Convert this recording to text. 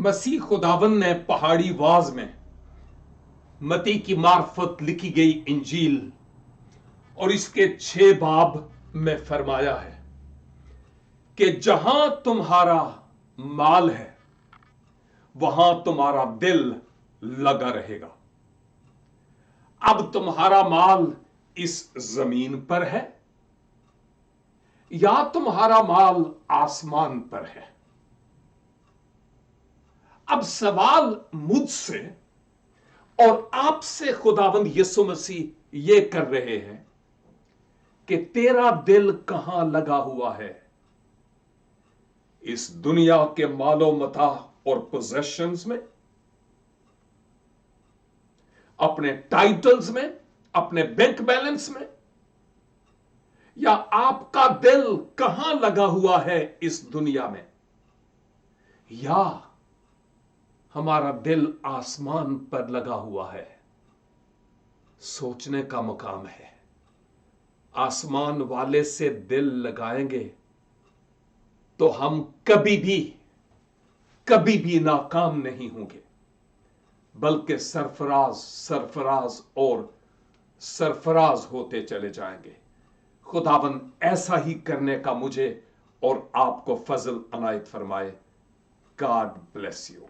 मसीह खुदावन ने पहाड़ी वाज में मती की मार्फत लिखी गई इंजील और इसके 6 बाब में फरमाया है कि जहां तुम्हारा माल है वहां तुम्हारा दिल लगा रहेगा। अब तुम्हारा माल इस जमीन पर है या तुम्हारा माल आसमान पर है। अब सवाल मुझसे और आपसे खुदावंद यीशु मसीह ये कर रहे हैं कि तेरा दिल कहां लगा हुआ है? इस दुनिया के मालो मता और पोजेशंस में, अपने टाइटल्स में, अपने बैंक बैलेंस में, या आपका दिल कहां लगा हुआ है इस दुनिया में? या हमारा दिल आसमान पर लगा हुआ है? सोचने का मुकाम है। आसमान वाले से दिल लगाएंगे तो हम कभी भी नाकाम नहीं होंगे, बल्कि सरफराज और सरफराज होते चले जाएंगे। खुदाबंद ऐसा ही करने का मुझे और आपको फजल अनायत फरमाए। God bless you.